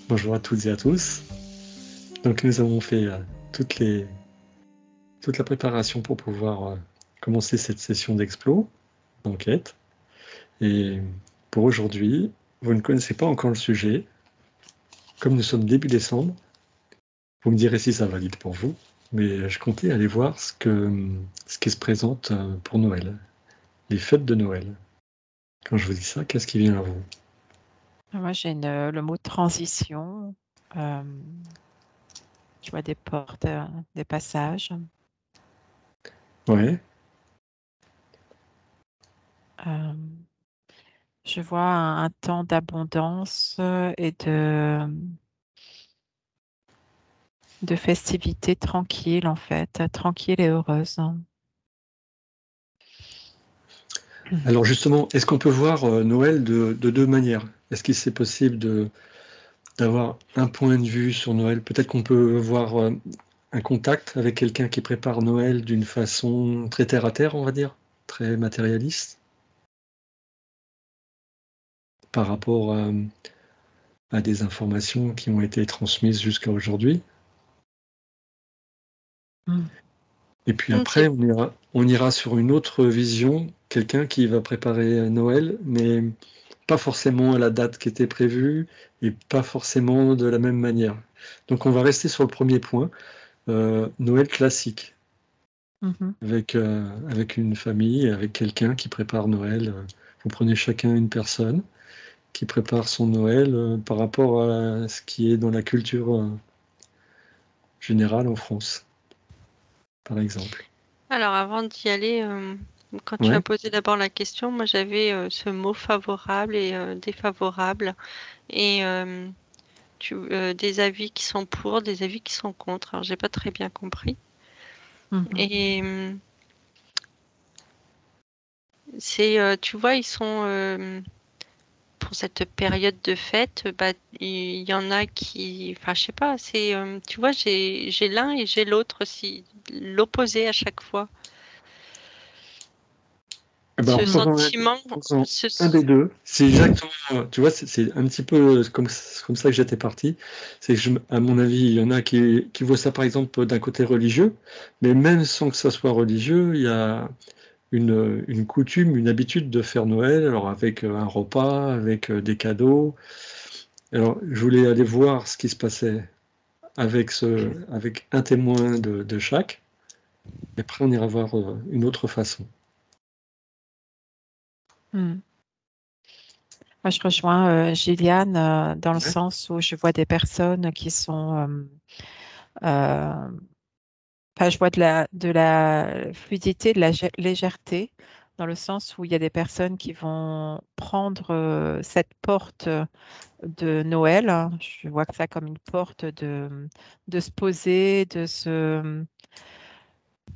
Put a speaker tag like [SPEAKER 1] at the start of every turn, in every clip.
[SPEAKER 1] Bonjour à toutes et à tous. Donc nous avons fait toute la préparation pour pouvoir commencer cette session d'explo, d'enquête. Et pour aujourd'hui, vous ne connaissez pas encore le sujet. Comme nous sommes début décembre, vous me direz si ça valide pour vous, mais je comptais aller voir ce qui se présente pour Noël, les fêtes de Noël. Quand je vous dis ça, qu'est-ce qui vient à vous?
[SPEAKER 2] Moi, j'ai le mot transition. Je vois des portes, des passages.
[SPEAKER 1] Ouais,
[SPEAKER 2] Euh, je vois un temps d'abondance et de festivités tranquilles, en fait, tranquille et heureuse.
[SPEAKER 1] alors justement, est-ce qu'on peut voir Noël de deux manières? Est-ce que c'est possible d'avoir un point de vue sur Noël? Peut-être qu'on peut voir un contact avec quelqu'un qui prépare Noël d'une façon très terre à terre, on va dire, très matérialiste, par rapport à des informations qui ont été transmises jusqu'à aujourd'hui.
[SPEAKER 2] Mm.
[SPEAKER 1] Et puis
[SPEAKER 3] C'est
[SPEAKER 1] après, on ira sur une autre vision, quelqu'un qui va préparer Noël, mais pas forcément à la date qui était prévue et pas forcément de la même manière. Donc on va rester sur le premier point, Noël classique.
[SPEAKER 2] Mhm.
[SPEAKER 1] Avec une famille, avec quelqu'un qui prépare Noël. Vous prenez chacun une personne qui prépare son Noël par rapport à ce qui est dans la culture générale en France, par exemple.
[SPEAKER 3] Alors avant d'y aller, quand tu as
[SPEAKER 1] Ouais,
[SPEAKER 3] posé d'abord la question, moi j'avais ce mot favorable et défavorable et des avis qui sont pour, des avis qui sont contre. Alors j'ai pas très bien compris.
[SPEAKER 2] Mhm.
[SPEAKER 3] Et tu vois, ils sont pour cette période de fête, bah, il y en a qui, enfin je sais pas, tu vois, j'ai l'un et j'ai l'autre aussi, l'opposé à chaque fois.
[SPEAKER 1] eh ben,
[SPEAKER 3] Ce
[SPEAKER 2] Mm.
[SPEAKER 3] sentiment,
[SPEAKER 1] prenons
[SPEAKER 3] ce,
[SPEAKER 1] un des deux. C'est exactement, tu vois, c'est un petit peu comme ça que j'étais parti. C'est que, à mon avis, il y en a qui voient ça, par exemple, d'un côté religieux, mais même sans que ça soit religieux, il y a une coutume, une habitude de faire Noël, alors avec un repas, avec des cadeaux. Alors, je voulais aller voir ce qui se passait avec un témoin de chaque, et après on ira voir une autre façon.
[SPEAKER 2] Mm. Moi, je rejoins Gilliane dans le
[SPEAKER 1] Ouais.
[SPEAKER 2] sens où je vois des personnes qui sont enfin, je vois de la fluidité, de la légèreté, dans le sens où il y a des personnes qui vont prendre cette porte de Noël. Je vois que ça comme une porte de se poser,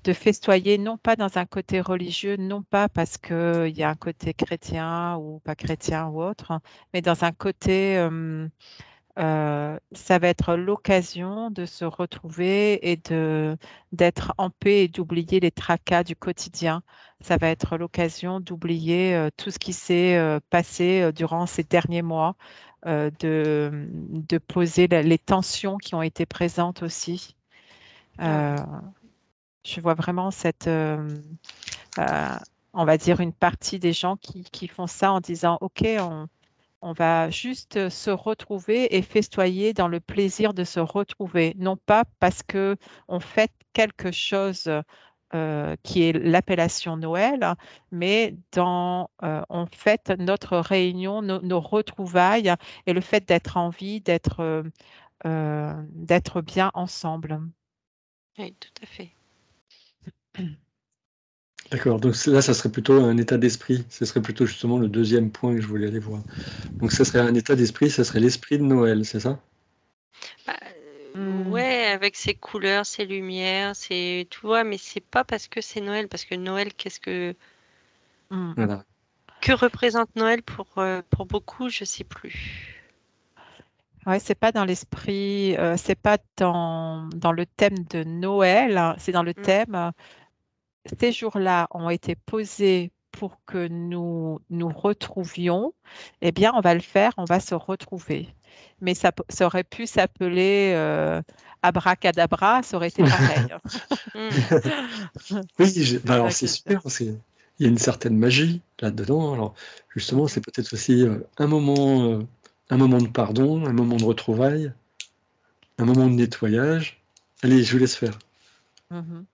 [SPEAKER 2] de festoyer, non pas dans un côté religieux, non pas parce qu'il y a un côté chrétien ou pas chrétien ou autre, mais dans un côté ça va être l'occasion de se retrouver et d'être en paix et d'oublier les tracas du quotidien. Ça va être l'occasion d'oublier tout ce qui s'est passé durant ces derniers mois, de poser les tensions qui ont été présentes aussi.
[SPEAKER 3] ah oui.
[SPEAKER 2] Euh, je vois vraiment euh, on va dire, une partie des gens qui font ça en disant, OK, on va juste se retrouver et festoyer dans le plaisir de se retrouver, non pas parce que on fête quelque chose qui est l'appellation Noël, mais on fête notre réunion, nos retrouvailles et le fait d'être en vie, d'être bien ensemble.
[SPEAKER 3] Oui, tout à fait.
[SPEAKER 1] D'accord, donc là, ça serait plutôt un état d'esprit. Ce serait plutôt justement le deuxième point que je voulais aller voir. Donc ça serait un état d'esprit, ça serait l'esprit de Noël, c'est ça?
[SPEAKER 3] Bah,
[SPEAKER 2] Hmm.
[SPEAKER 3] ouais, avec ses couleurs, ses lumières, tu vois, mais c'est pas parce que c'est Noël, parce que Noël,
[SPEAKER 2] Hmm.
[SPEAKER 1] Voilà.
[SPEAKER 3] que représente Noël pour beaucoup, je sais plus.
[SPEAKER 2] Ouais, c'est pas dans l'esprit, c'est pas dans le thème de Noël, hein, c'est dans le
[SPEAKER 3] Mm.
[SPEAKER 2] thème, ces jours-là ont été posés pour que nous nous retrouvions, eh bien, on va le faire, on va se retrouver. Mais ça aurait pu s'appeler Abracadabra, ça aurait été pareil.
[SPEAKER 1] Oui, alors
[SPEAKER 2] ça
[SPEAKER 1] c'est
[SPEAKER 2] que-
[SPEAKER 1] super parce qu'il y a une certaine magie là-dedans. Alors justement, c'est peut-être aussi un moment de pardon, un moment de retrouvailles, un moment de nettoyage. Allez, je vous laisse faire.
[SPEAKER 2] Mhm.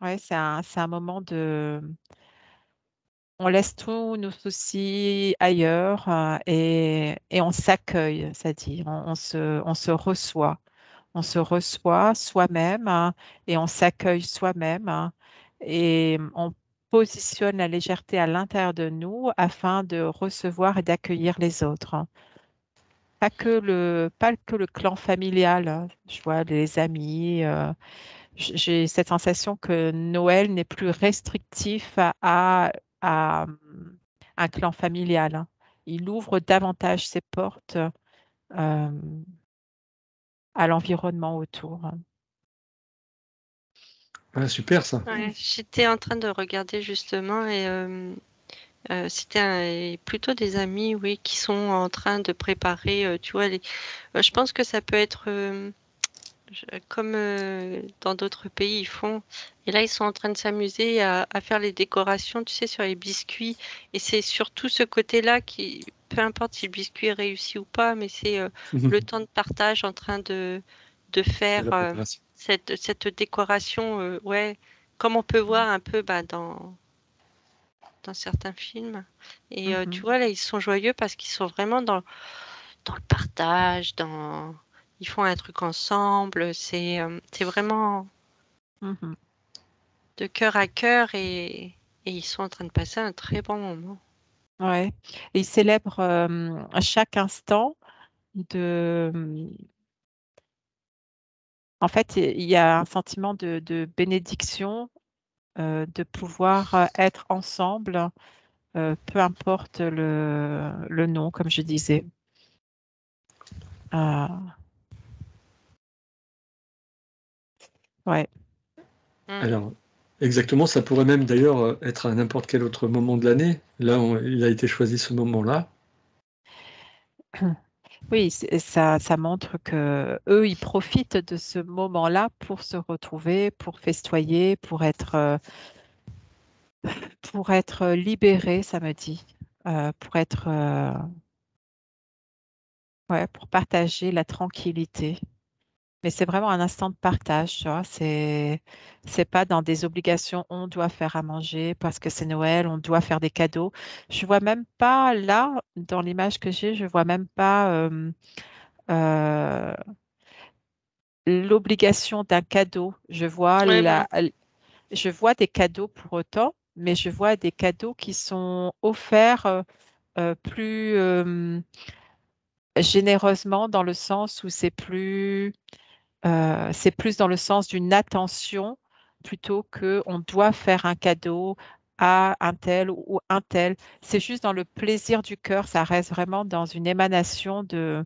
[SPEAKER 2] Ouais, c'est un moment de... On laisse tous nos soucis ailleurs et on s'accueille, c'est-à-dire on se reçoit. On se reçoit soi-même et on s'accueille soi-même et on positionne la légèreté à l'intérieur de nous afin de recevoir et d'accueillir les autres, hein. Pas que le clan familial, hein. Je vois les amis. J'ai cette sensation que Noël n'est plus restrictif à un clan familial, hein. Il ouvre davantage ses portes à l'environnement autour.
[SPEAKER 1] Ah, super ça.
[SPEAKER 3] Ouais, j'étais en train de regarder justement et c'était plutôt des amis, oui, qui sont en train de préparer, tu vois, je pense que ça peut être comme dans d'autres pays ils font. Et là, ils sont en train de s'amuser à faire les décorations, tu sais, sur les biscuits. Et c'est surtout ce côté-là qui, peu importe si le biscuit est réussi ou pas, mais c'est le temps de partage en train de
[SPEAKER 1] De
[SPEAKER 3] faire
[SPEAKER 1] la préparation.
[SPEAKER 3] cette décoration, ouais, comme on peut voir un peu dans certains films. Et tu
[SPEAKER 2] Mhm,
[SPEAKER 3] vois, là, ils sont joyeux parce qu'ils sont vraiment dans le partage, ils font un truc ensemble. C'est vraiment
[SPEAKER 2] mhm.
[SPEAKER 3] de cœur à cœur et ils sont en train de passer un très bon moment.
[SPEAKER 2] Ouais. Et ils célèbrent à chaque instant de. En fait, il y a un sentiment de bénédiction, de pouvoir être ensemble, peu importe le nom, comme je disais. Euh, ouais.
[SPEAKER 3] Mm.
[SPEAKER 1] Alors, exactement, ça pourrait même d'ailleurs être à n'importe quel autre moment de l'année. Là, il a été choisi ce moment-là.
[SPEAKER 2] Oui, ça montre que eux, ils profitent de ce moment-là pour se retrouver, pour festoyer, pour être libérés, ça me dit. Pour être, ouais, pour partager la tranquillité. Mais c'est vraiment un instant de partage, tu vois. C'est pas dans des obligations, on doit faire à manger parce que c'est Noël, on doit faire des cadeaux. Je vois même pas là, dans l'image que j'ai, je vois même pas euh, l'obligation d'un cadeau.
[SPEAKER 3] Ouais, moi.
[SPEAKER 2] Je vois des cadeaux pour autant, mais je vois des cadeaux qui sont offerts plus généreusement dans le sens où c'est plus dans le sens d'une attention plutôt que on doit faire un cadeau à un tel ou un tel. C'est juste dans le plaisir du cœur, ça reste vraiment dans une émanation de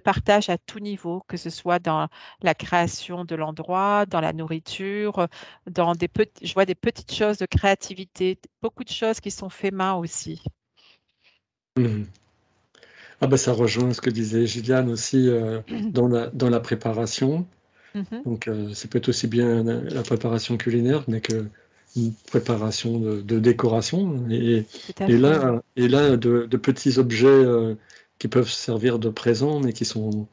[SPEAKER 2] partage à tout niveau, que ce soit dans la création de l'endroit, dans la nourriture, je vois des petites choses de créativité, beaucoup de choses qui sont faites main aussi.
[SPEAKER 1] Mhm. Ah bah ça rejoint ce que disait Gilliane aussi dans la préparation.
[SPEAKER 2] Mhm,
[SPEAKER 1] Donc ça peut être aussi bien la préparation culinaire, mais que une préparation de décoration.
[SPEAKER 2] tout à fait.
[SPEAKER 1] Et là de petits objets qui peuvent servir de présents, mais qui sont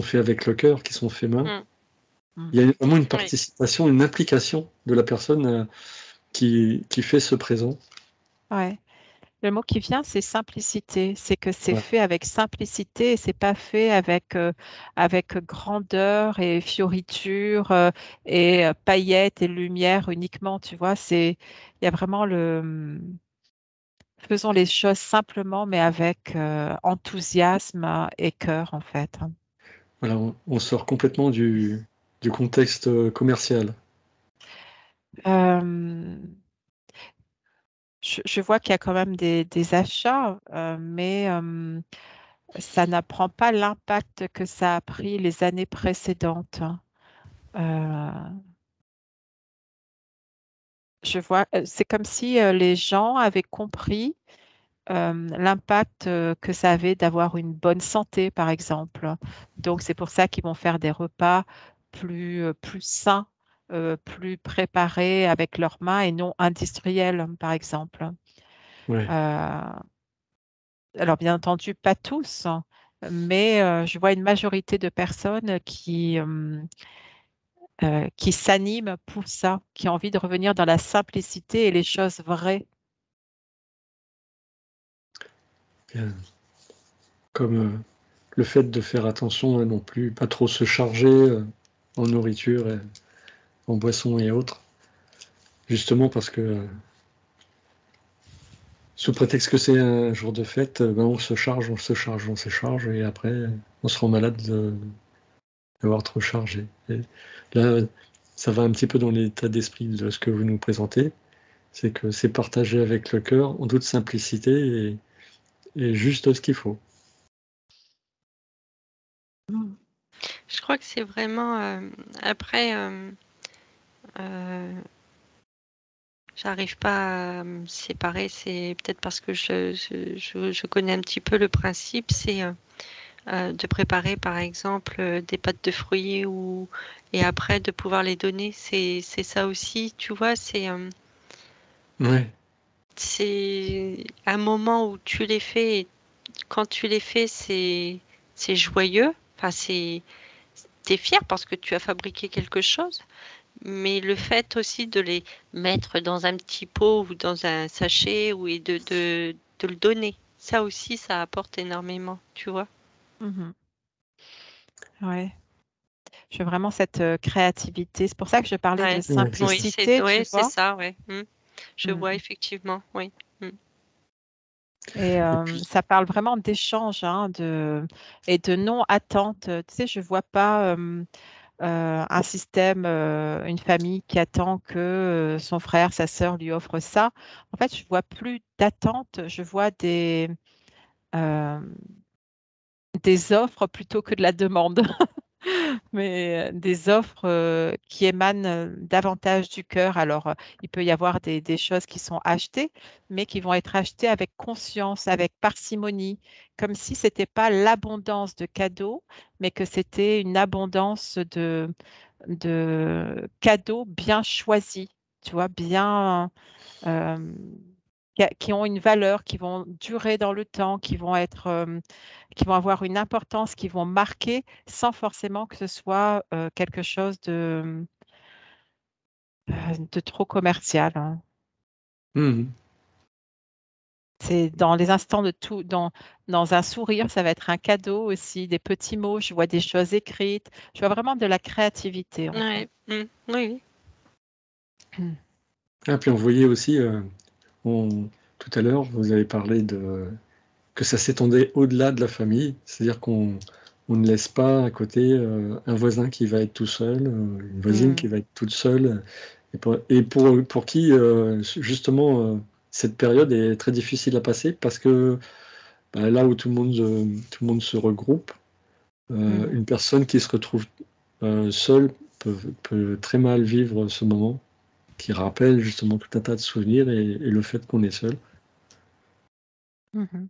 [SPEAKER 1] faits avec le cœur, qui sont faits main.
[SPEAKER 3] Mm.
[SPEAKER 2] Mm.
[SPEAKER 1] Il y a vraiment une
[SPEAKER 3] Oui.
[SPEAKER 1] participation, une implication de la personne qui fait ce présent.
[SPEAKER 2] Ouais. Le mot qui vient, c'est simplicité. C'est que c'est
[SPEAKER 1] Ouais.
[SPEAKER 2] fait avec simplicité et c'est pas fait avec grandeur et fioriture et paillettes et lumière uniquement. Tu vois, il y a vraiment faisons les choses simplement, mais avec enthousiasme et cœur, en fait.
[SPEAKER 1] Voilà, on sort complètement du contexte commercial.
[SPEAKER 2] Euh, je vois qu'il y a quand même des achats, mais ça n'apprend pas l'impact que ça a pris les années précédentes. Euh, je vois, c'est comme si les gens avaient compris l'impact que ça avait d'avoir une bonne santé, par exemple. Donc, c'est pour ça qu'ils vont faire des repas plus sains, plus préparés avec leurs mains et non industriels, par exemple.
[SPEAKER 1] Ouais,
[SPEAKER 2] Euh, alors, bien entendu, pas tous, hein, mais je vois une majorité de personnes qui s'animent pour ça, qui ont envie de revenir dans la simplicité et les choses vraies.
[SPEAKER 1] bien. Comme le fait de faire attention à non plus pas trop se charger en nourriture, et en boissons et autres, justement parce que sous prétexte que c'est un jour de fête, ben on se charge, on se charge, on se charge, et après on se rend malade d'avoir trop chargé. Et là, ça va un petit peu dans l'état d'esprit de ce que vous nous présentez, c'est que c'est partagé avec le cœur en toute simplicité et juste ce qu'il faut.
[SPEAKER 3] Je crois que c'est vraiment après j'arrive pas à me séparer, c'est peut-être parce que je connais un petit peu le principe, c'est de préparer par exemple des pâtes de fruits et après de pouvoir les donner, c'est ça aussi, tu vois,
[SPEAKER 1] Ouais,
[SPEAKER 3] c'est un moment où tu les fais et quand tu les fais, c'est joyeux, enfin t'es fier parce que tu as fabriqué quelque chose. Mais le fait aussi de les mettre dans un petit pot ou dans un sachet et de le donner, ça aussi, ça apporte énormément, tu vois.
[SPEAKER 2] Mhm. Ouais. Je veux vraiment cette créativité. C'est pour ça que je parlais de
[SPEAKER 3] Ouais,
[SPEAKER 1] ouais, c'est
[SPEAKER 3] oui,
[SPEAKER 1] ça.
[SPEAKER 2] simplicité, tu
[SPEAKER 3] c'est
[SPEAKER 2] vois.
[SPEAKER 3] ça, ouais. Je
[SPEAKER 2] Mm.
[SPEAKER 3] vois effectivement, oui. Mm.
[SPEAKER 2] Et
[SPEAKER 1] Et puis,
[SPEAKER 2] ça parle vraiment d'échange, hein, et de non-attente. Tu sais, je ne vois pas un système, une famille qui attend que son frère, sa sœur lui offre ça. En fait, je vois plus d'attente, je vois euh, des offres plutôt que de la demande. Mais des offres qui émanent davantage du cœur. Alors, il peut y avoir des choses qui sont achetées, mais qui vont être achetées avec conscience, avec parcimonie, comme si ce n'était pas l'abondance de cadeaux, mais que c'était une abondance de cadeaux bien choisis, tu vois, bien, euh, qui ont une valeur, qui vont durer dans le temps, qui vont avoir une importance, qui vont marquer sans forcément que ce soit quelque chose de trop commercial, hein.
[SPEAKER 1] mhm.
[SPEAKER 2] C'est dans les instants de tout, dans un sourire, ça va être un cadeau aussi, des petits mots, je vois des choses écrites, je vois vraiment de la créativité en fait.
[SPEAKER 3] Ouais, oui,
[SPEAKER 1] Ah, puis on voyait aussi, on- tout à l'heure, vous avez parlé de que ça s'étendait au-delà de la famille, c'est-à-dire qu'on ne laisse pas à côté un voisin qui va être tout seul, une voisine qui
[SPEAKER 2] Mm.
[SPEAKER 1] va être toute seule, pour qui justement cette période est très difficile à passer parce que bah, là où tout le monde se regroupe,
[SPEAKER 2] Mhm.
[SPEAKER 1] une personne qui se retrouve seule peut très mal vivre ce moment, qui rappelle justement tout un tas de souvenirs et le fait qu'on est seul.
[SPEAKER 2] Mhm.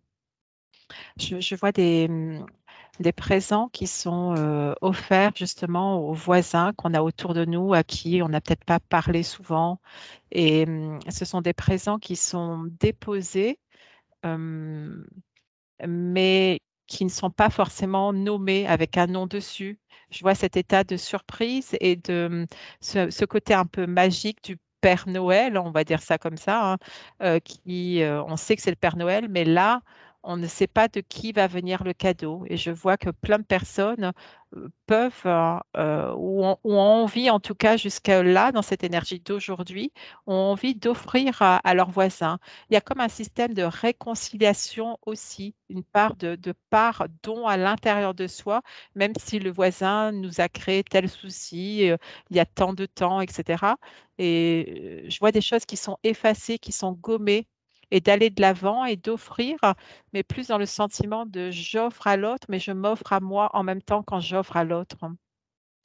[SPEAKER 2] Je vois des présents qui sont offerts justement aux voisins qu'on a autour de nous, à qui on n'a peut-être pas parlé souvent. Et ce sont des présents qui sont déposés, euh, mais qui ne sont pas forcément nommés avec un nom dessus. Je vois cet état de surprise et de ce côté un peu magique du Père Noël, on va dire ça comme ça, hein, on sait que c'est le Père Noël, mais là, on ne sait pas de qui va venir le cadeau. Et je vois que plein de personnes peuvent ou ont envie, en tout cas jusqu'à là, dans cette énergie d'aujourd'hui, ont envie d'offrir à leurs voisins. Il y a comme un système de réconciliation aussi, une part de part don à l'intérieur de soi, même si le voisin nous a créé tel souci, il y a tant de temps, etc. Et je vois des choses qui sont effacées, qui sont gommées, et d'aller de l'avant et d'offrir, mais plus dans le sentiment de j'offre à l'autre, mais je m'offre à moi en même temps quand j'offre à l'autre.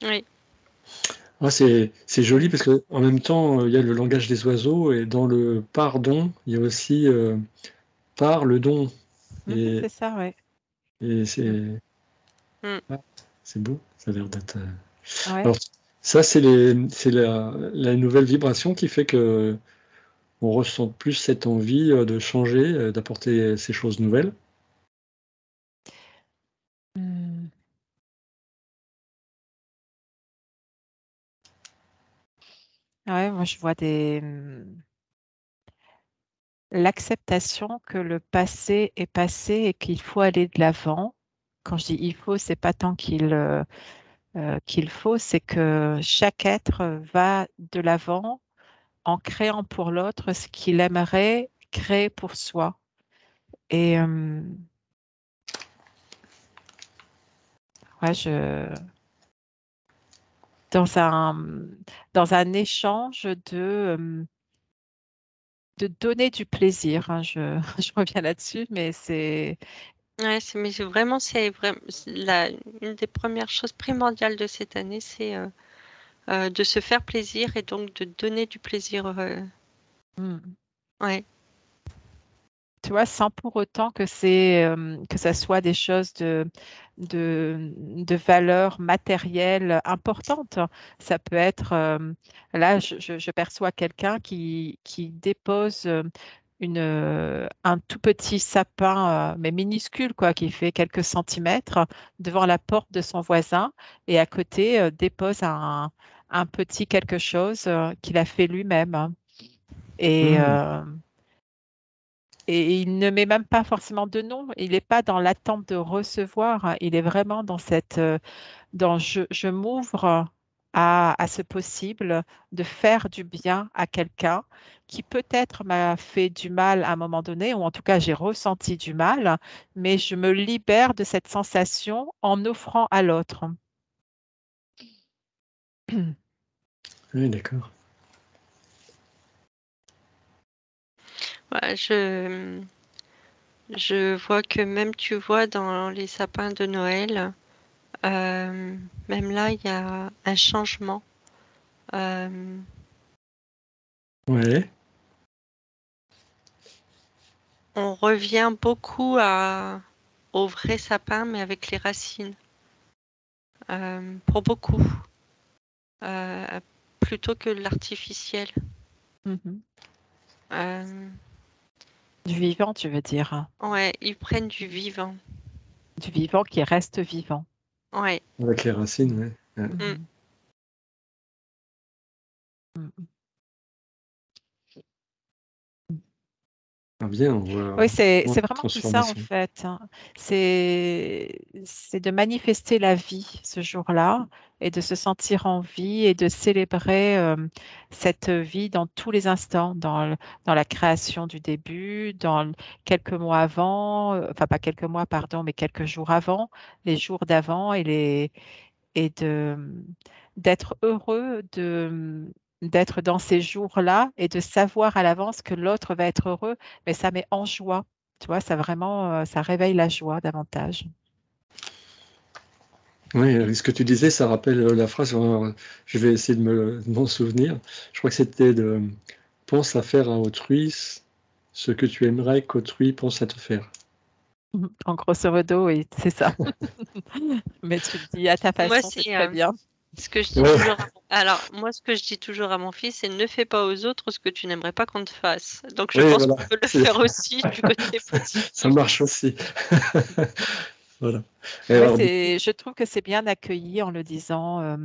[SPEAKER 3] oui,
[SPEAKER 1] Ah, c'est joli parce que en même temps, il y a le langage des oiseaux et dans le pardon, il y a aussi par le don. Et,
[SPEAKER 2] C'est ça, ouais.
[SPEAKER 1] et c'est
[SPEAKER 3] Mm.
[SPEAKER 1] c'est beau, ça a l'air d'être.
[SPEAKER 2] Ouais.
[SPEAKER 1] Alors, ça, c'est la nouvelle vibration qui fait que on ressent plus cette envie de changer, d'apporter ces choses nouvelles.
[SPEAKER 2] Hmm. Ouais, moi je vois l'acceptation que le passé est passé et qu'il faut aller de l'avant. Quand je dis il faut, c'est pas tant qu'il faut, c'est que chaque être va de l'avant en créant pour l'autre ce qu'il aimerait créer pour soi. Et ouais, dans un, dans un échange de donner du plaisir, hein, je reviens là-dessus, mais c'est
[SPEAKER 3] Ouais, mais c'est vraiment, une des premières choses primordiales de cette année, c'est de se faire plaisir et donc de donner du plaisir. Ouais.
[SPEAKER 2] tu vois, sans pour autant que que ça soit des choses de valeur matérielle importante. Ça peut être, là, je perçois quelqu'un qui dépose un tout petit sapin, mais minuscule, quoi, qui fait quelques centimètres devant la porte de son voisin et à côté dépose un petit quelque chose qu'il a fait lui-même. Et,
[SPEAKER 1] Hmm.
[SPEAKER 2] euh, et il ne met même pas forcément de nom. Il n'est pas dans l'attente de recevoir, hein. Il est vraiment dans je m'ouvre à ce possible de faire du bien à quelqu'un qui peut-être m'a fait du mal à un moment donné, ou en tout cas j'ai ressenti du mal, mais je me libère de cette sensation en offrant à l'autre.
[SPEAKER 1] Oui, d'accord.
[SPEAKER 3] Ouais, je vois que même, tu vois, dans les sapins de Noël, même là, il y a un changement. Euh,
[SPEAKER 1] Ouais.
[SPEAKER 3] on revient beaucoup au vrai sapin, mais avec les racines. Pour beaucoup. Euh, plutôt que l'artificiel.
[SPEAKER 2] Mhm.
[SPEAKER 3] Euh,
[SPEAKER 2] Du vivant, tu veux dire, hein.
[SPEAKER 3] ouais, ils prennent du vivant.
[SPEAKER 2] Du vivant qui reste vivant.
[SPEAKER 3] Ouais.
[SPEAKER 1] Avec les racines, ouais. Ouais.
[SPEAKER 3] Mm.
[SPEAKER 2] Mhm. Mhm.
[SPEAKER 1] Ah, bien, on voit
[SPEAKER 2] Oui, c'est
[SPEAKER 1] vraiment
[SPEAKER 2] c'est
[SPEAKER 1] la
[SPEAKER 2] vraiment tout ça en
[SPEAKER 1] transformation.
[SPEAKER 2] fait, hein. C'est de manifester la vie ce jour-là et de se sentir en vie et de célébrer cette vie dans tous les instants, dans la création du début, quelques mois avant, enfin pas quelques mois, pardon, mais quelques jours avant, les jours d'avant et d'être heureux d'être dans ces jours-là et de savoir à l'avance que l'autre va être heureux, mais ça met en joie. Tu vois, ça vraiment, ça réveille la joie davantage.
[SPEAKER 1] Oui, ce que tu disais, ça rappelle la phrase, je vais essayer de m'en souvenir. Je crois que c'était de pense à faire à autrui ce que tu aimerais qu'autrui pense à te faire.
[SPEAKER 2] En grosso modo, oui, c'est ça. Mais tu le dis à ta
[SPEAKER 3] Moi,
[SPEAKER 2] façon, c'est
[SPEAKER 3] c'est
[SPEAKER 2] très bien.
[SPEAKER 3] ce que je dis
[SPEAKER 1] Ouais,
[SPEAKER 3] toujours. Alors, moi, ce que je dis toujours à mon fils, c'est ne fais pas aux autres ce que tu n'aimerais pas qu'on te fasse. Donc, je
[SPEAKER 1] oui,
[SPEAKER 3] pense
[SPEAKER 1] voilà,
[SPEAKER 3] qu'on peut le
[SPEAKER 1] c'est-
[SPEAKER 3] faire aussi du côté
[SPEAKER 1] ça
[SPEAKER 3] positif.
[SPEAKER 1] marche aussi. Voilà. Et
[SPEAKER 2] Ouais,
[SPEAKER 1] alors,
[SPEAKER 2] je trouve que c'est bien accueilli en le disant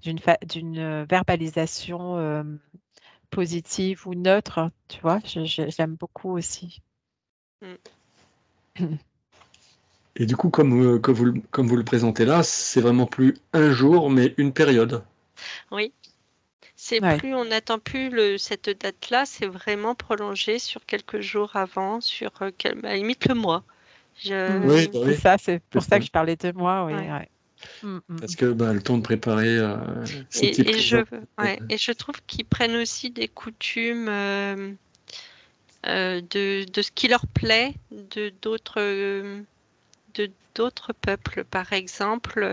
[SPEAKER 2] d'une verbalisation positive ou neutre, tu vois, j'aime beaucoup aussi.
[SPEAKER 3] Mm.
[SPEAKER 1] et du coup, comme vous le présentez là, c'est vraiment plus un jour, mais une période.
[SPEAKER 3] Oui, c'est
[SPEAKER 2] Ouais.
[SPEAKER 3] plus, on n'attend plus cette date-là, c'est vraiment prolongé sur quelques jours avant, sur à la limite le mois.
[SPEAKER 1] Oui,
[SPEAKER 3] Je,
[SPEAKER 1] bah
[SPEAKER 2] C'est
[SPEAKER 1] oui,
[SPEAKER 2] ça, c'est
[SPEAKER 1] c'est
[SPEAKER 2] pour ça
[SPEAKER 1] ça.
[SPEAKER 2] que je parlais de moi, oui.
[SPEAKER 3] ouais.
[SPEAKER 2] Ouais. Mm, mm,
[SPEAKER 1] Parce que bah, le temps de préparer ces petits
[SPEAKER 3] Et
[SPEAKER 1] présents.
[SPEAKER 3] et je trouve qu'ils prennent aussi des coutumes de ce qui leur plaît de d'autres peuples. Par exemple,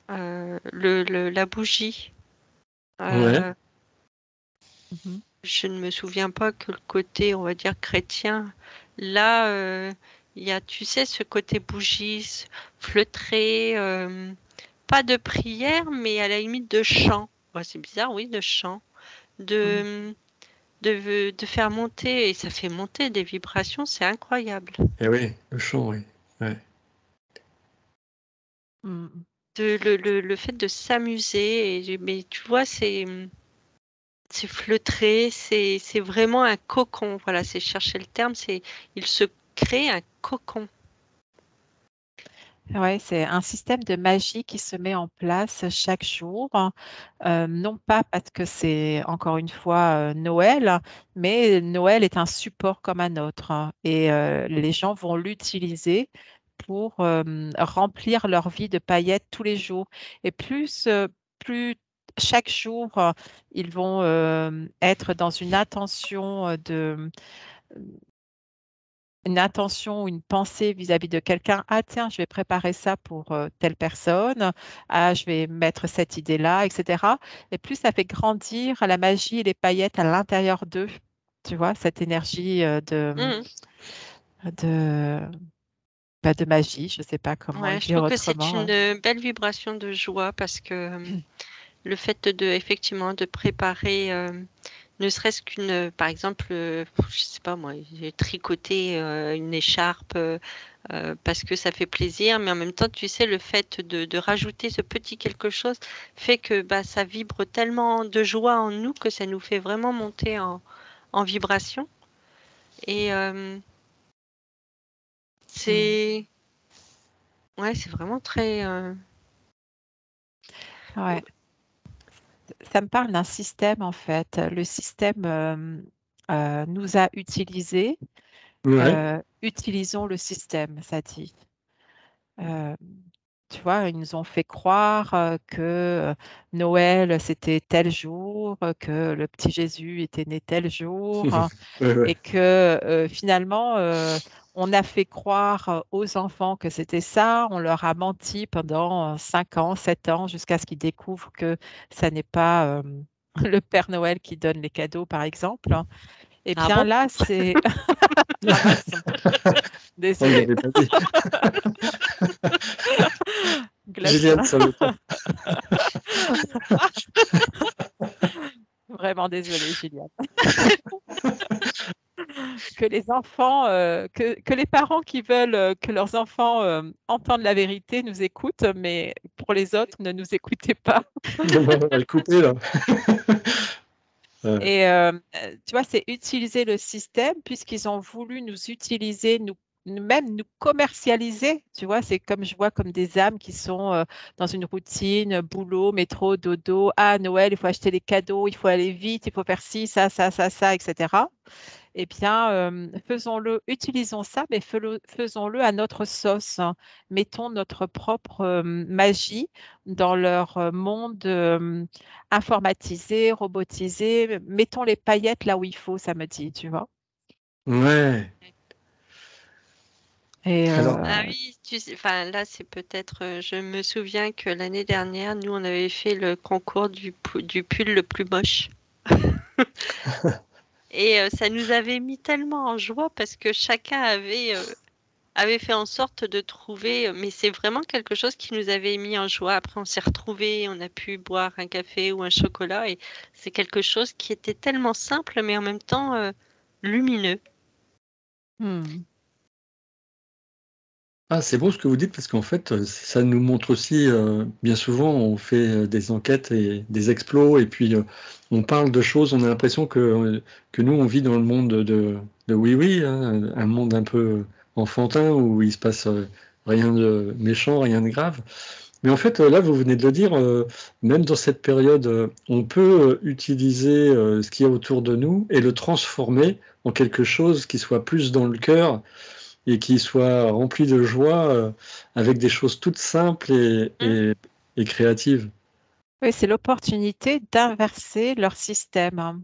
[SPEAKER 3] la bougie.
[SPEAKER 1] Ouais,
[SPEAKER 3] Euh,
[SPEAKER 2] mhm.
[SPEAKER 3] je ne me souviens pas que le côté, on va dire, chrétien. Là, il y a, tu sais, ce côté bougie, feutré, pas de prière, mais à la limite de chant. Ouais, c'est bizarre, oui, de chant. De, de faire monter, et ça fait monter des vibrations, c'est incroyable.
[SPEAKER 1] Et oui, le chant, oui. Ouais.
[SPEAKER 3] Le fait de s'amuser, mais tu vois, c'est feutré, c'est vraiment un cocon. Voilà, c'est chercher le terme, il se crée un cocon.
[SPEAKER 2] Ouais, c'est un système de magie qui se met en place chaque jour, non pas parce que c'est encore une fois Noël, mais Noël est un support comme un autre, hein, et les gens vont l'utiliser pour remplir leur vie de paillettes tous les jours. Et plus chaque jour, ils vont être dans une intention une intention ou une pensée vis-à-vis de quelqu'un. Ah, tiens, je vais préparer ça pour telle personne. Ah, je vais mettre cette idée-là, etc. Et plus ça fait grandir la magie et les paillettes à l'intérieur d'eux. Tu vois, cette énergie de, de magie, je ne sais pas comment le
[SPEAKER 3] Ouais, je
[SPEAKER 2] dire
[SPEAKER 3] trouve que c'est
[SPEAKER 2] autrement.
[SPEAKER 3] une belle vibration de joie parce que le fait effectivement, de préparer, ne serait-ce par exemple, je sais pas moi, j'ai tricoté une écharpe parce que ça fait plaisir, mais en même temps, tu sais, le fait de rajouter ce petit quelque chose fait que bah, ça vibre tellement de joie en nous que ça nous fait vraiment monter en vibration. Et c'est ouais, c'est vraiment très.
[SPEAKER 2] Ouais. Ça me parle d'un système, en fait. Le système nous a utilisés.
[SPEAKER 1] Ouais.
[SPEAKER 2] Utilisons le système, ça dit. Euh, Tu vois, ils nous ont fait croire que Noël, c'était tel jour, que le petit Jésus était né tel jour, hein,
[SPEAKER 1] Ouais,
[SPEAKER 2] et
[SPEAKER 1] ouais.
[SPEAKER 2] que finalement, on a fait croire aux enfants que c'était ça. On leur a menti pendant 5 ans, 7 ans, jusqu'à ce qu'ils découvrent que ça n'est pas le Père Noël qui donne les cadeaux, par exemple, hein. Eh
[SPEAKER 3] Ah
[SPEAKER 2] bien
[SPEAKER 3] bon?
[SPEAKER 2] là, c'est... Ah mince,
[SPEAKER 1] On ne
[SPEAKER 2] désolée.
[SPEAKER 1] l'avait pas dit.
[SPEAKER 2] Glace.
[SPEAKER 1] Gilliane sur le temps.
[SPEAKER 2] Vraiment désolée, Juliane. Que les enfants, que les parents qui veulent que leurs enfants entendent la vérité nous écoutent, mais pour les autres, ne nous écoutez pas.
[SPEAKER 1] On va le couper là. Ouais.
[SPEAKER 2] Et tu vois, c'est utiliser le système puisqu'ils ont voulu nous utiliser, même nous commercialiser. Tu vois, c'est comme je vois comme des âmes qui sont dans une routine, boulot, métro, dodo. Ah, Noël, il faut acheter les cadeaux, il faut aller vite, il faut faire ci, ça, etc. Eh bien, faisons-le, utilisons ça, mais faisons-le à notre sauce, hein. Mettons notre propre magie dans leur monde informatisé, robotisé. Mettons les paillettes là où il faut, ça me dit, tu vois.
[SPEAKER 1] Ouais.
[SPEAKER 2] Et
[SPEAKER 1] Alors,
[SPEAKER 3] Ah oui, tu sais, enfin là c'est peut-être, je me souviens que l'année dernière, nous on avait fait le concours du pull le plus moche. Et ça nous avait mis tellement en joie parce que chacun avait fait en sorte de trouver, mais c'est vraiment quelque chose qui nous avait mis en joie. Après on s'est retrouvés, on a pu boire un café ou un chocolat et c'est quelque chose qui était tellement simple mais en même temps lumineux.
[SPEAKER 2] hmm,
[SPEAKER 1] ah, c'est beau ce que vous dites parce qu'en fait, ça nous montre aussi, bien souvent, on fait des enquêtes et des explos et puis on parle de choses, on a l'impression que nous, on vit dans le monde de oui-oui, hein, un monde un peu enfantin où il se passe rien de méchant, rien de grave. Mais en fait, là, vous venez de le dire, même dans cette période, on peut utiliser ce qu'il y a autour de nous et le transformer en quelque chose qui soit plus dans le cœur et qui soit rempli de joie avec des choses toutes simples
[SPEAKER 3] Hum,
[SPEAKER 1] et créatives.
[SPEAKER 2] oui, c'est l'opportunité d'inverser leur système, hein,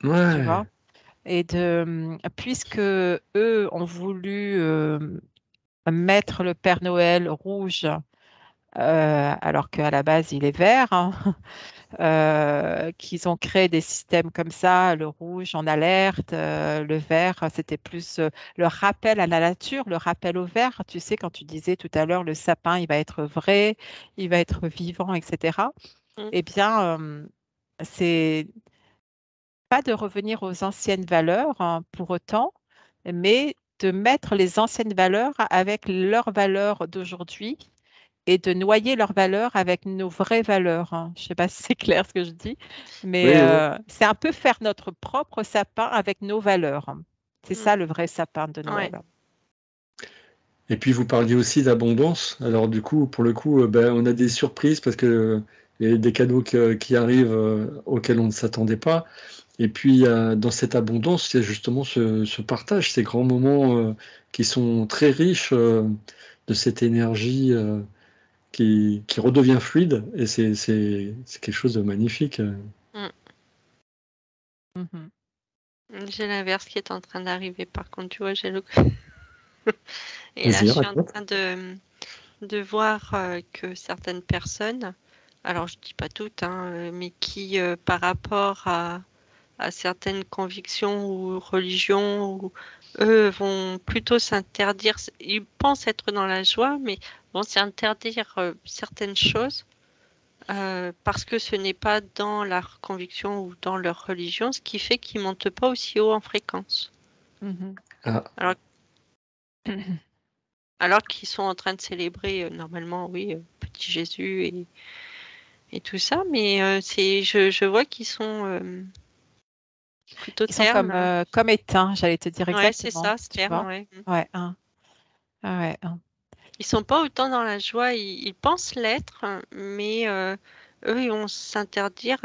[SPEAKER 2] tu vois.
[SPEAKER 1] Ouais.
[SPEAKER 2] Et puisque eux ont voulu mettre le Père Noël rouge alors qu'à la base il est vert, hein, qu'ils ont créé des systèmes comme ça, le rouge en alerte, le vert, c'était plus le rappel à la nature, le rappel au vert. Tu sais, quand tu disais tout à l'heure, le sapin, il va être vrai, il va être vivant, etc.
[SPEAKER 3] Mm.
[SPEAKER 2] Eh bien, c'est pas de revenir aux anciennes valeurs hein, pour autant, mais de mettre les anciennes valeurs avec leurs valeurs d'aujourd'hui et de noyer leurs valeurs avec nos vraies valeurs, hein. Je ne sais pas si c'est clair ce que je dis, mais
[SPEAKER 1] Oui, oui.
[SPEAKER 2] c'est un peu faire notre propre sapin avec nos valeurs, hein. C'est
[SPEAKER 3] Mm.
[SPEAKER 2] ça le vrai sapin de
[SPEAKER 3] Ouais.
[SPEAKER 2] Noël.
[SPEAKER 1] Et puis vous parliez aussi d'abondance. Alors du coup, pour le coup, ben, on a des surprises parce que il y a des cadeaux qui arrivent auxquels on ne s'attendait pas. Et puis dans cette abondance, il y a justement ce partage, ces grands moments qui sont très riches de cette énergie qui redevient fluide. Et c'est quelque chose de magnifique.
[SPEAKER 3] Mm.
[SPEAKER 2] Mhm.
[SPEAKER 3] J'ai l'inverse qui est en train d'arriver. Par contre, tu vois, j'ai le. Et là,
[SPEAKER 1] Vas-y,
[SPEAKER 3] je suis en
[SPEAKER 1] raconte.
[SPEAKER 3] train de voir que certaines personnes, alors je dis pas toutes, hein, mais qui, par rapport à certaines convictions ou religions, ou, eux vont plutôt s'interdire, ils pensent être dans la joie, mais vont s'interdire certaines choses parce que ce n'est pas dans leur conviction ou dans leur religion, ce qui fait qu'ils montent pas aussi haut en fréquence.
[SPEAKER 2] Mhm.
[SPEAKER 1] Ah,
[SPEAKER 3] Alors, alors qu'ils sont en train de célébrer normalement, oui, petit Jésus et tout ça, mais je vois qu'ils sont plutôt
[SPEAKER 2] Ils sont
[SPEAKER 3] ternes, hein.
[SPEAKER 2] comme éteints, j'allais te dire
[SPEAKER 3] Ouais, c'est
[SPEAKER 2] exactement,
[SPEAKER 3] ça, c'est
[SPEAKER 2] tu
[SPEAKER 3] terne,
[SPEAKER 2] vois.
[SPEAKER 3] ouais.
[SPEAKER 2] Ouais, hein. Ah ouais, hein.
[SPEAKER 3] Ils sont pas autant dans la joie, ils pensent l'être, mais eux, ils vont s'interdire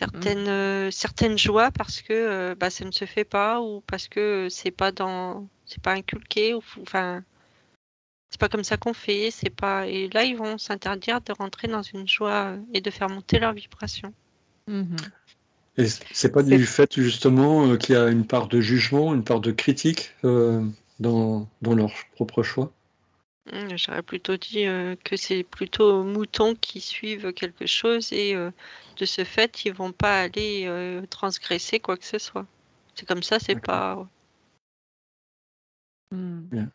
[SPEAKER 2] Mhm.
[SPEAKER 3] certaines joies parce que bah, ça ne se fait pas ou parce que c'est pas inculqué ou enfin c'est pas comme ça qu'on fait, c'est pas et là ils vont s'interdire de rentrer dans une joie et de faire monter leur vibration.
[SPEAKER 2] Mhm.
[SPEAKER 1] et c'est pas
[SPEAKER 2] C'est
[SPEAKER 1] du fait justement qu'il y a une part de jugement, une part de critique dans leur propre choix.
[SPEAKER 3] J'aurais plutôt dit que c'est plutôt aux moutons qui suivent quelque chose et de ce fait, ils vont pas aller transgresser quoi que ce soit. C'est comme ça, c'est
[SPEAKER 1] D'accord.
[SPEAKER 3] pas.
[SPEAKER 2] Mhm.
[SPEAKER 1] Bien.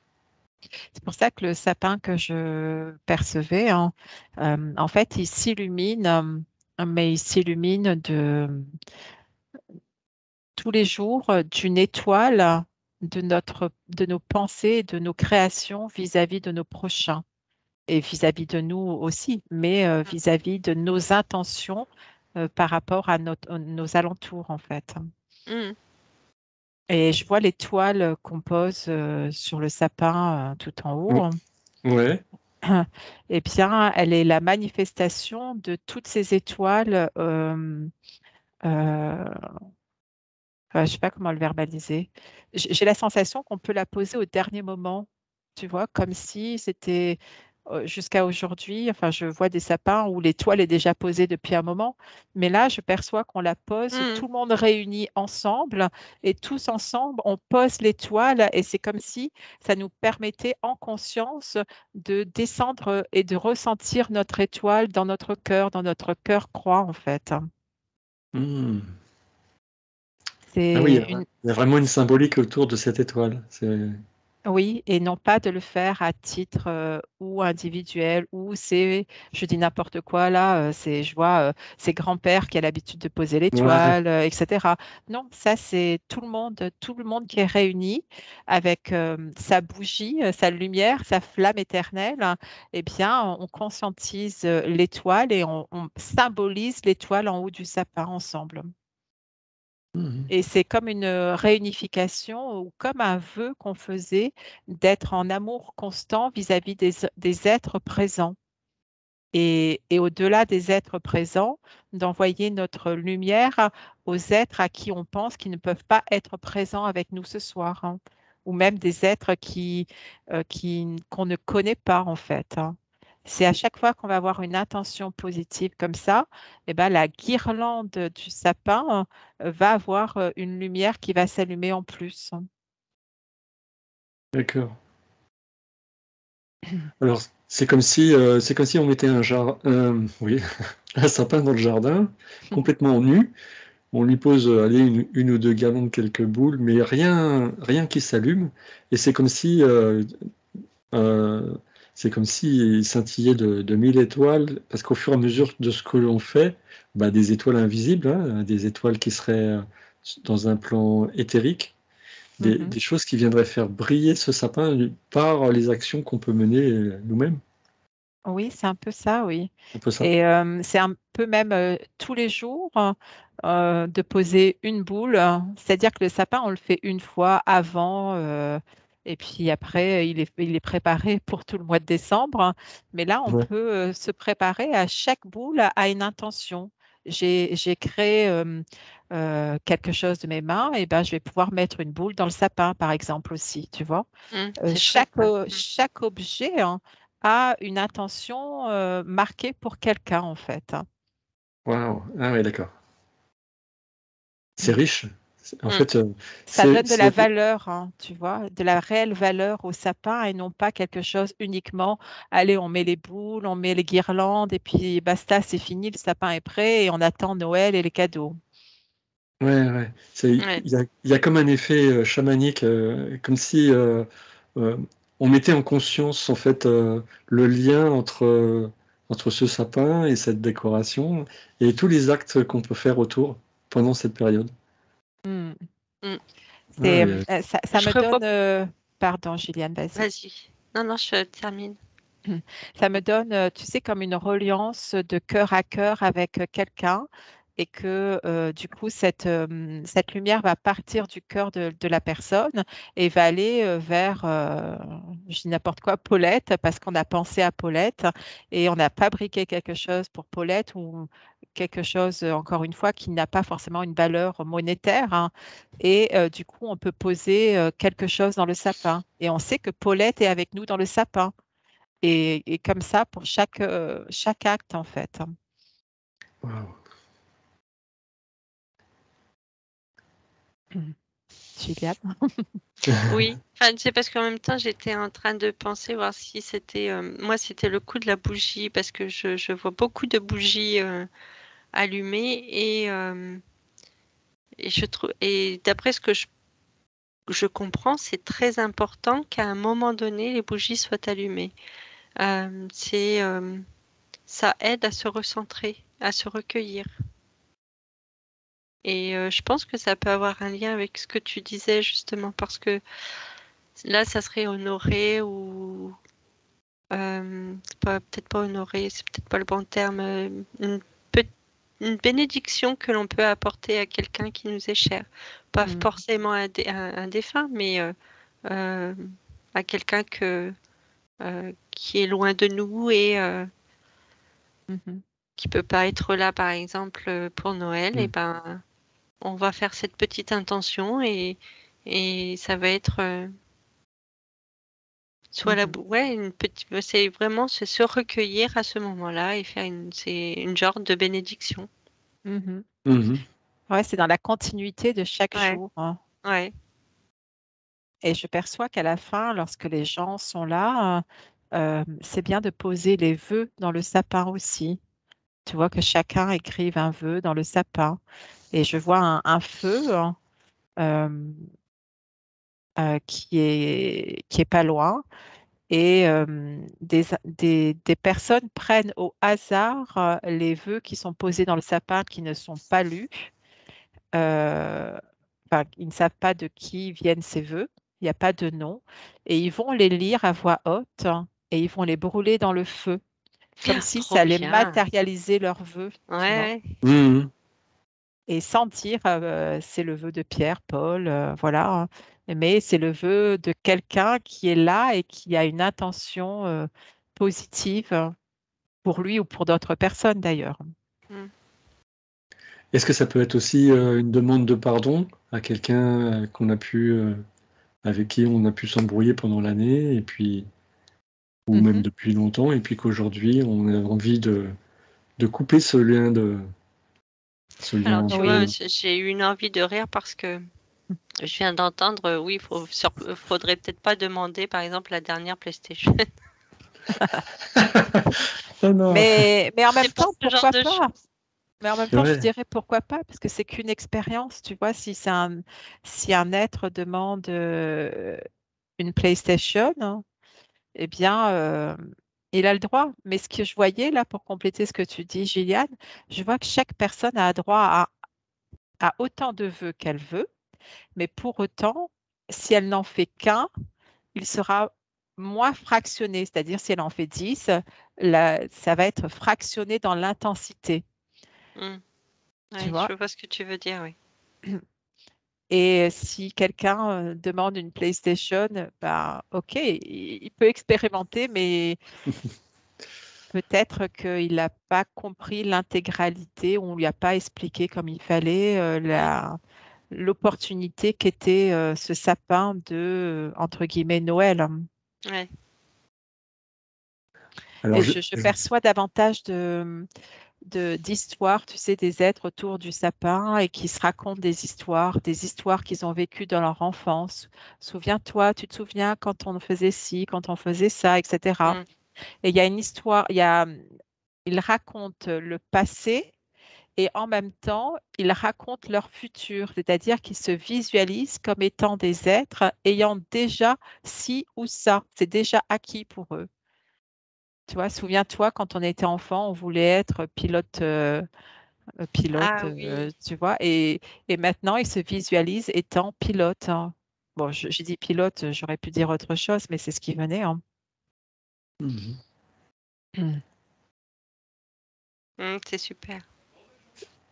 [SPEAKER 2] C'est pour ça que le sapin que je percevais, hein, en fait, il s'illumine, mais il s'illumine de tous les jours d'une étoile de nos pensées, de nos créations vis-à-vis de nos prochains et vis-à-vis de nous aussi, mais vis-à-vis de nos intentions par rapport à nos alentours, en fait.
[SPEAKER 3] Mm.
[SPEAKER 2] Et je vois l'étoile qu'on pose sur le sapin tout en haut,
[SPEAKER 1] Oh,
[SPEAKER 2] hein.
[SPEAKER 1] ouais,
[SPEAKER 2] Eh bien, elle est la manifestation de toutes ces étoiles. Euh, je ne sais pas comment le verbaliser. J'ai la sensation qu'on peut la poser au dernier moment, tu vois, comme si c'était jusqu'à aujourd'hui. Enfin, je vois des sapins où l'étoile est déjà posée depuis un moment, mais là, je perçois qu'on la pose,
[SPEAKER 3] Mm.
[SPEAKER 2] tout le monde réuni ensemble, et tous ensemble, on pose l'étoile, et c'est comme si ça nous permettait en conscience de descendre et de ressentir notre étoile dans notre cœur croix, en fait.
[SPEAKER 1] hmm. Ah oui,
[SPEAKER 2] C'est
[SPEAKER 1] il y a vraiment une symbolique autour de cette étoile.
[SPEAKER 2] Oui, et non pas de le faire à titre ou individuel, ou c'est, je dis n'importe quoi là, je vois c'est grand-père qui a l'habitude de poser
[SPEAKER 1] Ouais,
[SPEAKER 2] l'étoile, etc. Non, ça c'est tout le monde qui est réuni avec sa bougie, sa lumière, sa flamme éternelle. Hein. Eh bien, on conscientise l'étoile et on symbolise l'étoile en haut du sapin ensemble.
[SPEAKER 1] mhm.
[SPEAKER 2] Et c'est comme une réunification ou comme un vœu qu'on faisait d'être en amour constant vis-à-vis des êtres présents. Et au-delà des êtres présents, d'envoyer notre lumière aux êtres à qui on pense qu'ils ne peuvent pas être présents avec nous ce soir, hein. Ou même des êtres qu'on ne connaît pas en fait, hein. C'est à chaque fois qu'on va avoir une intention positive comme ça, eh ben, la guirlande du sapin va avoir une lumière qui va s'allumer en plus.
[SPEAKER 1] D'accord. Alors, c'est comme si on mettait oui, un sapin dans le jardin, complètement nu. On lui pose allez, une ou deux guirlandes, quelques boules, mais rien qui s'allume. Et euh, c'est comme si il scintillait de 1000 étoiles, parce qu'au fur et à mesure de ce que l'on fait, bah, des étoiles invisibles, hein, des étoiles qui seraient dans un plan éthérique, des choses qui viendraient faire briller ce sapin par les actions qu'on peut mener nous-mêmes.
[SPEAKER 2] Oui, c'est un peu ça, oui.
[SPEAKER 1] Un peu ça.
[SPEAKER 2] Et c'est un peu même tous les jours de poser une boule. C'est-à-dire que le sapin, on le fait une fois avant, et puis après, il est préparé pour tout le mois de décembre. Mais là, on
[SPEAKER 1] Ouais.
[SPEAKER 2] peut se préparer à chaque boule à une intention. J'ai créé quelque chose de mes mains, et ben, je vais pouvoir mettre une boule dans le sapin, par exemple, aussi, tu vois.
[SPEAKER 3] C'est chouette, ça.
[SPEAKER 2] Chaque objet, hein, a une intention marquée pour quelqu'un, en fait.
[SPEAKER 1] Waouh. Ah oui, d'accord. C'est
[SPEAKER 2] Mm.
[SPEAKER 1] riche. En
[SPEAKER 3] Mm.
[SPEAKER 1] fait,
[SPEAKER 2] Ça donne de la
[SPEAKER 1] c'est
[SPEAKER 2] valeur, hein, tu vois, de la réelle valeur au sapin et non pas quelque chose uniquement, allez, on met les boules, on met les guirlandes et puis basta, c'est fini, le sapin est prêt et on attend Noël et les cadeaux.
[SPEAKER 1] ouais, ouais.
[SPEAKER 3] Ouais.
[SPEAKER 1] Il y a comme un effet chamanique, comme si euh, on mettait en conscience en fait le lien entre ce sapin et cette décoration et tous les actes qu'on peut faire autour pendant cette période.
[SPEAKER 2] Mm.
[SPEAKER 3] Mm.
[SPEAKER 1] Ah,
[SPEAKER 2] Ça
[SPEAKER 3] Je
[SPEAKER 2] me donne,
[SPEAKER 3] revois.
[SPEAKER 2] pardon, Gilliane, vas-y.
[SPEAKER 3] Vas-y. Non, non, je termine.
[SPEAKER 2] Ça me donne, tu sais, comme une reliance de cœur à cœur avec quelqu'un et que du coup, cette lumière va partir du cœur de la personne et va aller vers, je dis n'importe quoi, Paulette, parce qu'on a pensé à Paulette et on a fabriqué quelque chose pour Paulette ou quelque chose, encore une fois, qui n'a pas forcément une valeur monétaire, hein. Et du coup, on peut poser quelque chose dans le sapin. Et on sait que Paulette est avec nous dans le sapin. Et comme ça pour chaque acte, en fait.
[SPEAKER 1] waouh.
[SPEAKER 2] Gilliane?
[SPEAKER 3] Oui, enfin, c'est parce qu'en même temps, j'étais en train de penser voir si c'était moi, c'était le coup de la bougie parce que je vois beaucoup de bougies allumées et je trouve et d'après ce que je comprends, c'est très important qu'à un moment donné, les bougies soient allumées. C'est ça aide à se recentrer, à se recueillir. Et je pense que ça peut avoir un lien avec ce que tu disais justement parce que là, ça serait honoré ou peut-être pas honoré, c'est peut-être pas le bon terme, pe- une bénédiction que l'on peut apporter à quelqu'un qui nous est cher. Pas
[SPEAKER 2] Mm.
[SPEAKER 3] forcément un défunt, mais euh, à quelqu'un qui est loin de nous et
[SPEAKER 2] Mhm.
[SPEAKER 3] qui peut pas être là, par exemple, pour Noël. Et
[SPEAKER 1] Hmm.
[SPEAKER 3] ben, on va faire cette petite intention et ça va être soit
[SPEAKER 2] Mhm.
[SPEAKER 3] ouais, une petite, c'est vraiment se recueillir à ce moment-là et faire c'est une genre de bénédiction.
[SPEAKER 2] Mhm.
[SPEAKER 1] Mhm.
[SPEAKER 2] Ouais, c'est dans la continuité de chaque
[SPEAKER 3] Ouais,
[SPEAKER 2] jour, hein.
[SPEAKER 3] ouais.
[SPEAKER 2] Et je perçois qu'à la fin, lorsque les gens sont là, c'est bien de poser les vœux dans le sapin aussi. Tu vois que chacun écrive un vœu dans le sapin. Et je vois un feu, hein, euh, qui est pas loin. Et des personnes prennent au hasard les vœux qui sont posés dans le sapin qui ne sont pas lus. Euh, enfin, ils ne savent pas de qui viennent ces vœux. Il n'y a pas de nom. Et ils vont les lire à voix haute, hein, et ils vont les brûler dans le feu, comme si
[SPEAKER 3] Trop
[SPEAKER 2] ça allait
[SPEAKER 3] bien.
[SPEAKER 2] matérialiser leurs vœux,
[SPEAKER 3] Ouais,
[SPEAKER 2] tu vois.
[SPEAKER 3] ouais.
[SPEAKER 1] Mhm.
[SPEAKER 2] Et sans dire c'est le vœu de Pierre, Paul, voilà, hein. Mais c'est le vœu de quelqu'un qui est là et qui a une intention positive pour lui ou pour d'autres personnes d'ailleurs.
[SPEAKER 3] Mm.
[SPEAKER 1] Est-ce que ça peut être aussi une demande de pardon à quelqu'un avec qui on a pu s'embrouiller pendant l'année, et puis, ou même
[SPEAKER 2] Mhm.
[SPEAKER 1] depuis longtemps, et puis qu'aujourd'hui on a envie de couper ce
[SPEAKER 3] Alors,
[SPEAKER 1] lien
[SPEAKER 3] tu vois,
[SPEAKER 2] Oui.
[SPEAKER 1] entre.
[SPEAKER 3] j'ai eu une envie de rire parce que je viens d'entendre, oui, faudrait peut-être pas demander, par exemple, la dernière PlayStation.
[SPEAKER 1] Non, non.
[SPEAKER 2] Mais en même
[SPEAKER 3] C'est pour
[SPEAKER 2] temps,
[SPEAKER 3] ce genre
[SPEAKER 2] pourquoi
[SPEAKER 3] de
[SPEAKER 2] pas?
[SPEAKER 3] choses.
[SPEAKER 2] Mais en même temps, je
[SPEAKER 1] Ouais.
[SPEAKER 2] dirais pourquoi pas, parce que c'est qu'une expérience, tu vois, si un être demande une PlayStation, hein, eh bien, il a le droit. Mais ce que je voyais là, pour compléter ce que tu dis, Gilliane, je vois que chaque personne a droit à autant de vœux qu'elle veut, mais pour autant, si elle n'en fait qu'un, il sera moins fractionné. C'est-à-dire, si elle en fait 10, ça va être fractionné dans l'intensité,
[SPEAKER 3] Mm.
[SPEAKER 2] tu
[SPEAKER 3] Ouais,
[SPEAKER 2] vois.
[SPEAKER 3] je vois ce que tu veux dire, oui.
[SPEAKER 2] Et si quelqu'un demande une PlayStation, ben, ok, il peut expérimenter, mais peut-être qu'il n'a pas compris l'intégralité, on ne lui a pas expliqué comme il fallait l'opportunité qu'était ce sapin de, entre guillemets, Noël, hein.
[SPEAKER 3] Ouais.
[SPEAKER 1] Alors,
[SPEAKER 2] Et je perçois davantage d'histoires, tu sais, des êtres autour du sapin et qui se racontent des histoires qu'ils ont vécues dans leur enfance. Souviens-toi, tu te souviens quand on faisait ci, quand on faisait ça, etc.
[SPEAKER 3] Mm.
[SPEAKER 2] Et il y a une histoire, ils racontent le passé et en même temps, ils racontent leur futur, c'est-à-dire qu'ils se visualisent comme étant des êtres ayant déjà ci ou ça. C'est déjà acquis pour eux. Tu vois, souviens-toi, quand on était enfant, on voulait être pilote,
[SPEAKER 3] Ah oui.
[SPEAKER 2] tu vois, et maintenant, ils se visualisent étant pilote, hein. Bon, j'ai dit pilote, j'aurais pu dire autre chose, mais c'est ce qui venait, hein.
[SPEAKER 1] Mhm.
[SPEAKER 3] C'est super.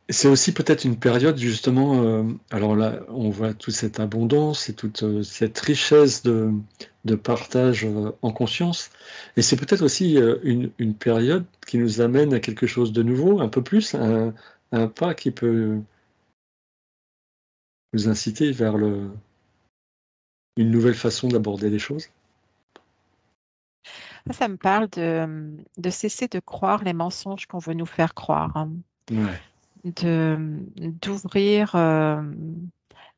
[SPEAKER 1] C'est aussi peut-être une période justement, alors là, on voit toute cette abondance et toute cette richesse de partage en conscience. Et c'est peut-être aussi une période qui nous amène à quelque chose de nouveau, un peu plus, un pas qui peut nous inciter vers une nouvelle façon d'aborder les choses.
[SPEAKER 2] Ça me parle de cesser de croire les mensonges qu'on veut nous faire croire, hein.
[SPEAKER 1] Ouais.
[SPEAKER 2] D'ouvrir,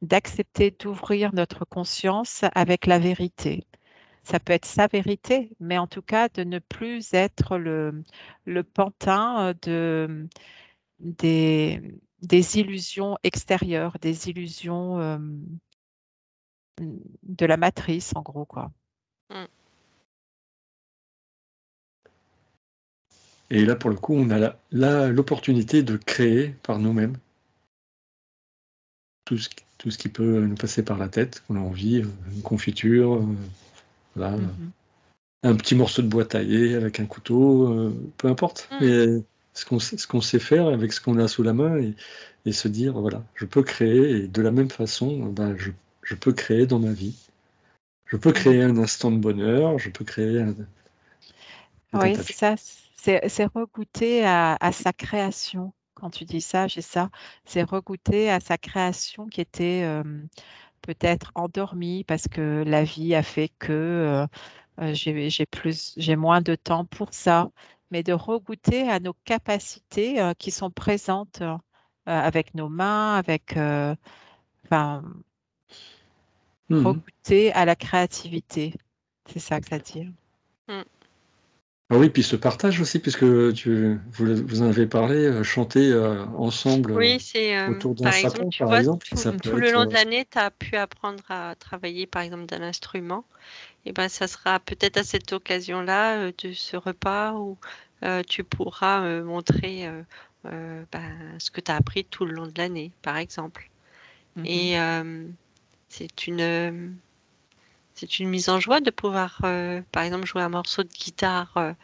[SPEAKER 2] d'accepter d'ouvrir notre conscience avec la vérité. Ça peut être sa vérité, mais en tout cas de ne plus être le pantin des, des illusions extérieures, des illusions de la matrice, en gros, quoi.
[SPEAKER 3] Mm.
[SPEAKER 1] Et là, pour le coup, on a l'opportunité de créer par nous-mêmes tout ce qui peut nous passer par la tête, qu'on a envie, une confiture, voilà,
[SPEAKER 2] Mhm.
[SPEAKER 1] un petit morceau de bois taillé avec un couteau, peu importe.
[SPEAKER 3] Mm.
[SPEAKER 1] Mais ce qu'on sait faire avec ce qu'on a sous la main et se dire, voilà, je peux créer et de la même façon, ben, je peux créer dans ma vie. Je peux créer
[SPEAKER 2] Mhm.
[SPEAKER 1] un instant de bonheur, je peux créer tout un
[SPEAKER 2] Oui,
[SPEAKER 1] tas de
[SPEAKER 2] c'est
[SPEAKER 1] choses.
[SPEAKER 2] ça. C'est regoûter à sa création. Quand tu dis ça, j'ai ça. C'est regoûter à sa création qui était peut-être endormie parce que la vie a fait que j'ai moins de temps pour ça. Mais de regoûter à nos capacités qui sont présentes avec nos mains, enfin,
[SPEAKER 1] Mhm.
[SPEAKER 2] regoûter à la créativité. C'est ça que ça dit.
[SPEAKER 3] Mm.
[SPEAKER 1] Ah oui, puis ce partage aussi, puisque vous en avez parlé, chanter ensemble
[SPEAKER 3] Oui, c'est
[SPEAKER 1] autour d'un
[SPEAKER 3] par exemple,
[SPEAKER 1] sapin,
[SPEAKER 3] tu
[SPEAKER 1] par
[SPEAKER 3] vois,
[SPEAKER 1] exemple, ça
[SPEAKER 3] tout
[SPEAKER 1] peut
[SPEAKER 3] le
[SPEAKER 1] être.
[SPEAKER 3] long de l'année, tu as pu apprendre à travailler, par exemple, d'un instrument. Et ben, ça sera peut-être à cette occasion-là de ce repas où tu pourras montrer ce que tu as appris tout le long de l'année, par exemple.
[SPEAKER 2] Mhm.
[SPEAKER 3] Et c'est c'est une mise en joie de pouvoir, par exemple, jouer un morceau de guitare.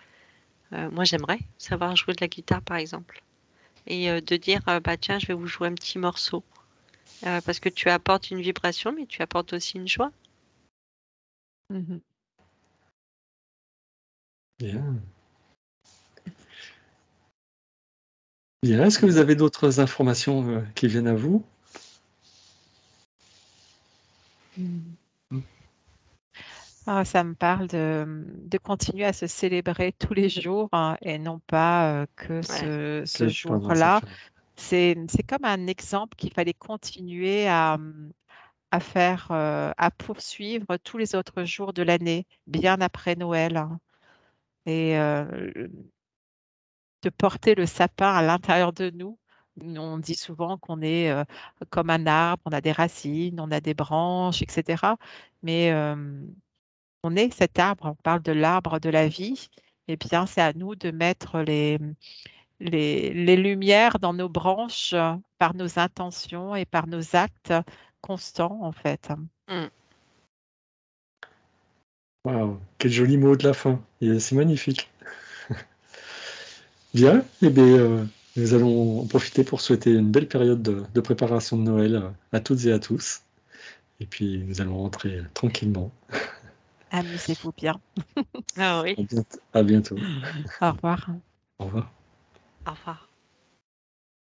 [SPEAKER 3] Moi, j'aimerais savoir jouer de la guitare, par exemple. Et de dire, bah tiens, je vais vous jouer un petit morceau. Parce que tu apportes une vibration, mais tu apportes aussi une joie.
[SPEAKER 2] Mhm.
[SPEAKER 1] Bien. Bien. Est-ce que vous avez d'autres informations qui viennent à vous?
[SPEAKER 2] Mhm.
[SPEAKER 1] Mm.
[SPEAKER 2] Ah, ça me parle de continuer à se célébrer tous les jours, hein, et non pas que
[SPEAKER 3] Ouais.
[SPEAKER 2] ce
[SPEAKER 1] Que pendant cette
[SPEAKER 2] jour-là.
[SPEAKER 1] période.
[SPEAKER 2] C'est comme un exemple qu'il fallait continuer à faire, à poursuivre tous les autres jours de l'année, bien après Noël, hein. et de porter le sapin à l'intérieur de nous. On dit souvent qu'on est comme un arbre, on a des racines, on a des branches, etc. Mais on est cet arbre, on parle de l'arbre de la vie. Eh bien, c'est à nous de mettre les lumières dans nos branches par nos intentions et par nos actes constants, en fait.
[SPEAKER 3] Mm.
[SPEAKER 1] Waouh, quel joli mot de la fin. C'est magnifique. Bien, eh bien, nous allons en profiter pour souhaiter une belle période de préparation de Noël à toutes et à tous. Et puis, nous allons rentrer tranquillement.
[SPEAKER 2] Amusez-vous bien.
[SPEAKER 3] Ah oui.
[SPEAKER 1] À bientôt.
[SPEAKER 2] Au revoir.
[SPEAKER 1] Au revoir.
[SPEAKER 3] Au revoir.